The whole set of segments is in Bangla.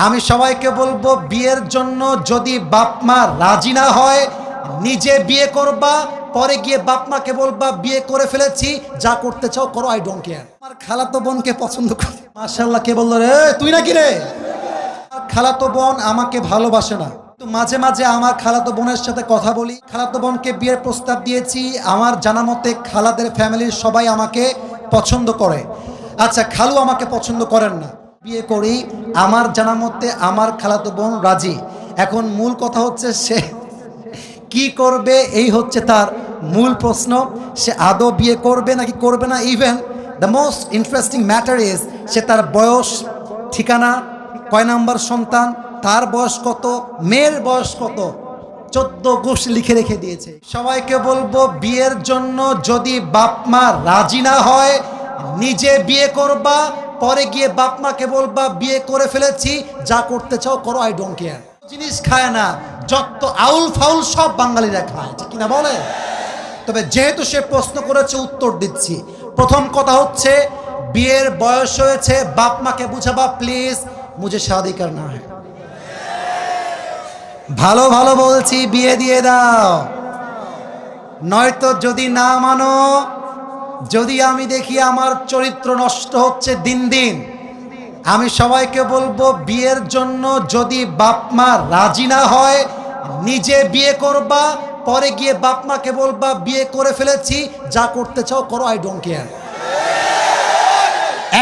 আমি সবাইকে বলবো, বিয়ের জন্য যদি বাপ মা রাজি না হয়, নিজে বিয়ে করবা, পরে গিয়ে বাপ মাকে বলবা বিয়ে করে ফেলেছি, যা করতে চাও করো, আই ডোন্ট কেয়ার। আমার খালাতো বোনকে পছন্দ করি। মাশাআল্লাহ, কে বললো রে তুই নাকি রে? খালাতো বোন আমাকে ভালোবাসে না, তো মাঝে মাঝে আমার খালাতো বোনের সাথে কথা বলি। খালাতো বোনকে বিয়ের প্রস্তাব দিয়েছি। আমার জানা মতে খালাদের ফ্যামিলির সবাই আমাকে পছন্দ করে। আচ্ছা, খালু আমাকে পছন্দ করেন না, বিয়ে করি। আমার জানা মতে আমার খালাতো বোন রাজি। এখন মূল কথা হচ্ছে সে কি করবে, এই হচ্ছে তার মূল প্রশ্ন। সে আদৌ বিয়ে করবে নাকি করবে না। Even the most interesting matter is সে তার বয়স, ঠিকানা, কয় নাম্বার সন্তান, তার বয়স কত, মেয়ের বয়স কত, 14 গোষ্ঠী লিখে রেখে দিয়েছে। সবাইকে বলবো, বিয়ের জন্য যদি বাপ মা রাজি না হয়, নিজে বিয়ে করবা, পরে গিয়ে বাপ মাকে বলবা বিয়ে করে ফেলেছি, যা করতে চাও করো, আই ডোন্ট কেয়ার। জিনিস খায় না, যত আউল ফাউল সব বাঙালিরা খায়, ঠিক কিনা বলে? তবে যেহেতু সে প্রশ্ন করেছে, উত্তর দিচ্ছি। প্রথম কথা হচ্ছে, বিয়ের বয়স হয়েছে, বাপ মাকে বুঝাবা প্লিজ মুঝে শাদি করনা है। ভালো ভালো বলছি, বিয়ে দিয়ে দাও। নয়তো যদি না মানো, যদি আমি দেখি আমার চরিত্র নষ্ট হচ্ছে দিন দিন, আমি সবাইকে বলবো, বিয়ের জন্য যদি বাপ মা রাজি না হয়, নিজে বিয়ে করবা, পরে গিয়ে বাপ মাকে বলবা বিয়ে করে ফেলেছি, যা করতে চাও করো, আই ডোন্ট কেয়ার।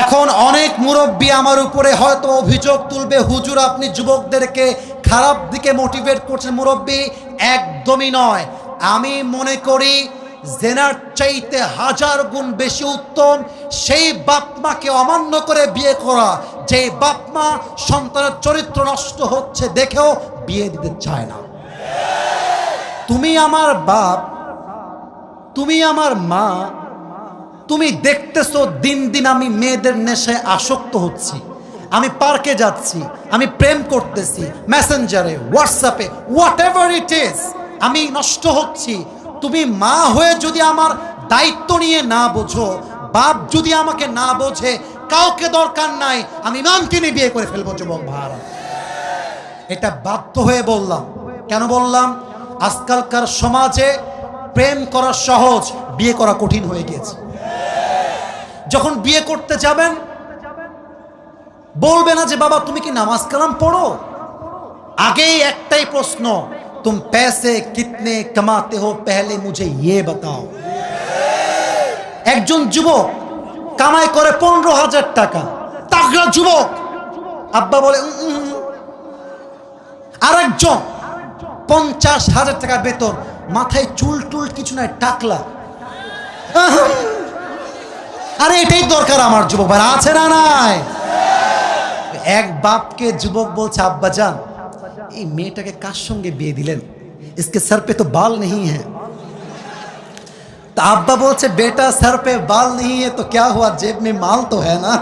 এখন অনেক মুরব্বী আমার উপরে হয়তো অভিযোগ তুলবে, হুজুর আপনি যুবকদেরকে খারাপ দিকে মোটিভেট করছেন। মুরব্বী, একদমই নয়। আমি মনে করি জেনার চাইতে 1000 গুণ বেশি উত্তম সেই বাপ মাকে অমান্য করে বিয়ে করা, যে বাপ মা সন্তানের চরিত্র নষ্ট হচ্ছে দেখেও বিয়ে দিতে চায় না। তুমি আমার বাপ, তুমি আমার মা, তুমি দেখতেছো দিন দিন আমি মেয়েদের নেশায় আসক্ত হচ্ছি, আমি পার্কে যাচ্ছি, আমি প্রেম করতেছি, মেসেঞ্জারে, হোয়াটসঅ্যাপে, হোয়াট এভার ইট ইজ, আমি নষ্ট হচ্ছি। তুমি মা হয়ে যদি আমার দায়িত্ব নিয়ে না বোঝো, বাপ যদি আমাকে না বোঝে, কাউকে দরকার নাই, আমি ইমানকে নিয়ে বিয়ে করে ফেলবো। যুবক ভাইরা, এটা বাধ্য হয়ে বললাম। কেন বললাম? আজকালকার সমাজে প্রেম করা সহজ, বিয়ে করা কঠিন হয়ে গিয়েছে। যখন বিয়ে করতে যাবেন, বলবে না যে বাবা তুমি কি নামাজ কালাম পড়ো, আগেই একটাই প্রশ্ন, तुम पैसे कितने कमाते हो पहले मुझे ये बताओ। একজন যুবক কামাই করে 15,000 টাকা, তাগড়া যুবক, আব্বা বলে আরেকজন 50,000 টাকা বেতন, মাথায় চুল টুল কিছু নাই, টাকলা। আরে এটাই দরকার আমার যুবক ভাই, আছে না নাই? এক বাপকে যুবক বলছে, আব্বা জান এই মেয়েটাকে কার সঙ্গে বিয়ে দিলেন, इसके सर पे तो बाल नहीं है। तो अब्बा बोलছে बेटा सर पे बाल नहीं है तो क्या हुआ, जेब में माल तो है ना।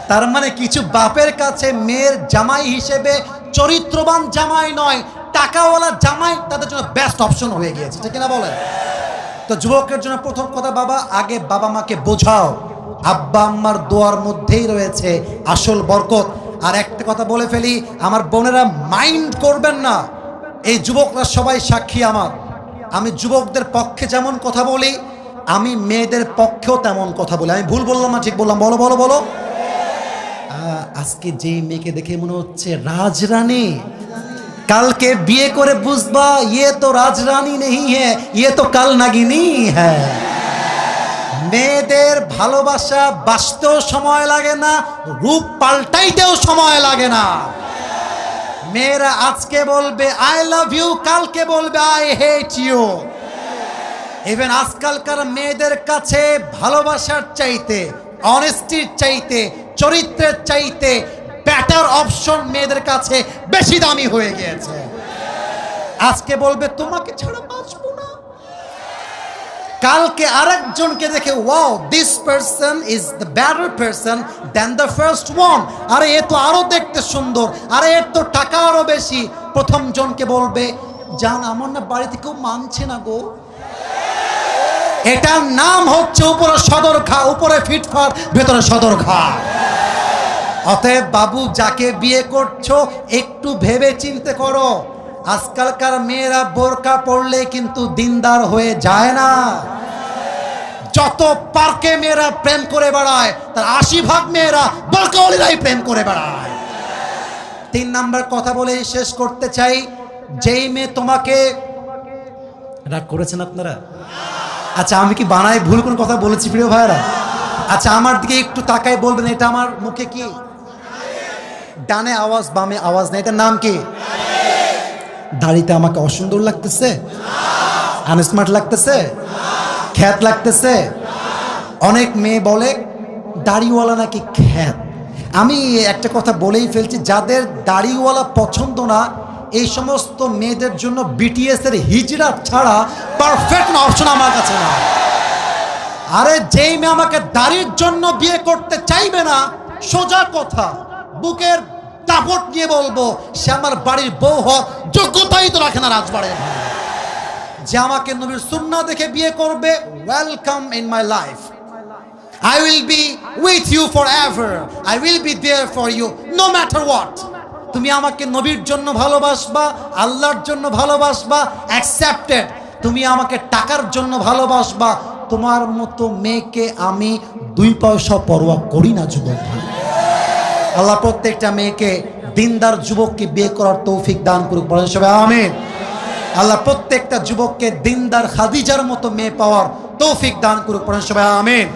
তার মানে কিছু বাপের কাছে মেয়ের জামাই হিসেবে চরিত্রবান জামাই নয়, টাকাওয়ালা জামাই তাদের জন্য বেস্ট অপশন হয়ে গিয়েছে, ঠিক না বলেন? তো যুবকের জন্য প্রথম কথা, বাবা আগে বাবা মাকে বোঝাও, আব্বা আম্মার দোয়ার মধ্যেই রয়েছে আসল বরকত। আর একটা কথা বলে ফেলি, আমার বোনেরা মাইন্ড করবেন না, এই যুবকরা সবাই সাক্ষী আমার। আমি যুবকদের পক্ষে যেমন কথা বলি, আমি মেয়েদের পক্ষেও তেমন কথা বলি। আমি ভুল বললাম না ঠিক বললাম? বলো বলো বলো। আজকে যেই মেয়েকে দেখে মনে হচ্ছে রাজরানী, কালকে বিয়ে করে বুঝবা ये तो রাজরানী नहीं है, ये तो কাল নাগিনী है। মেয়েদের ভালোবাসা বাঁচতেও সময় লাগে না, রূপ পাল্টাইতেও সময় লাগে না। মেয়েরা আজকে বলবে আই লাভ ইউ, কালকে বলবে আই হেট ইউ। ইভেন আজকালকার মেয়েদের কাছে ভালোবাসার চাইতে, অনেস্টির চাইতে, চরিত্রের চাইতে বেটার অপশন মেয়েদের কাছে বেশি দামি হয়ে গিয়েছে। আজকে বলবে তোমাকে ছাড়া বাঁচবো না, কালকে আরেকজনকে দেখে wow this person is the better person than the first one, আরে এ তো আরো দেখতে সুন্দর, আরে এর তো টাকা আরো বেশি। প্রথম জনকে বলবে জান আমার না বাড়িতে কেউ মানছে না গো। এটার নাম হচ্ছে উপরে সদর খা, উপরে ফিটফাট, ভেতরে সদর খা। অতএব বাবু, যাকে বিয়ে করছো একটু ভেবে চিন্তে করো। আজকালকার মেয়েরা বোরকা পরলে কিন্তু দিনদার হয়ে যায় না। যত পার্কে মেয়েরা প্রেম করে বেড়ায় তার 80% মেয়েরা বোরকাওয়ালিরাই প্রেম করে বেড়ায়। 3 নাম্বার কথা বলে শেষ করতে চাই। যেই মেয়ে তোমাকে, রাগ করেছেন আপনারা? আচ্ছা, আমি কি বানায় ভুল কোন কথা বলেছি প্রিয় ভাইরা? আচ্ছা, আমার দিকে একটু তাকায় বলবেন, এটা আমার মুখে কি? ডানে আওয়াজ বামে আওয়াজ নেই, এটার নাম কি? দাড়িতে আমাকে অসুন্দর লাগতেছে? আনস্মার্ট লাগতেছে? খ্যাত লাগতেছে? অনেক মেয়ে বলে দাড়িওয়ালা নাকি খ্যাত। আমি একটা কথা বলেই ফেলছি, যাদের দাড়িওয়ালা পছন্দ না এই সমস্ত মেয়েদের জন্য বিটিএস এর হিজড়া ছাড়া পারফেক্ট অপশন আমার কাছে না। আরে যেই মেয়ে আমাকে দাড়ির জন্য বিয়ে করতে চাইবে না, সোজা কথা বুকের দাপট নিয়ে বলবো, সে আমার বাড়ির বউ হওয়ার যোগ্যতাই তো রাখে না রাজবাড়ির। যে আমাকে নবীর সুন্নাহ দেখে বিয়ে করবে, welcome in my life. I will be with you forever. I will be there for you no matter what. তুমি আমাকে নবীর জন্য ভালোবাসবা, আল্লাহর জন্য ভালোবাসবা, অ্যাকসেপ্টেড। তুমি আমাকে টাকার জন্য ভালোবাসবা, তোমার মতো মেয়েকে আমি 2 পয়সা পরোয়া করি না যুবক ভাই। আল্লাহ প্রত্যেকটা মেয়েকে দিনদার যুবককে বিয়ে করার তৌফিক দান করুক, বলেন সবাই আমিন। আল্লাহ প্রত্যেকটা যুবককে দিনদার খাদিজার মতো মেয়ে পাওয়ার তৌফিক দান করুক, বলেন সবাই আমিন।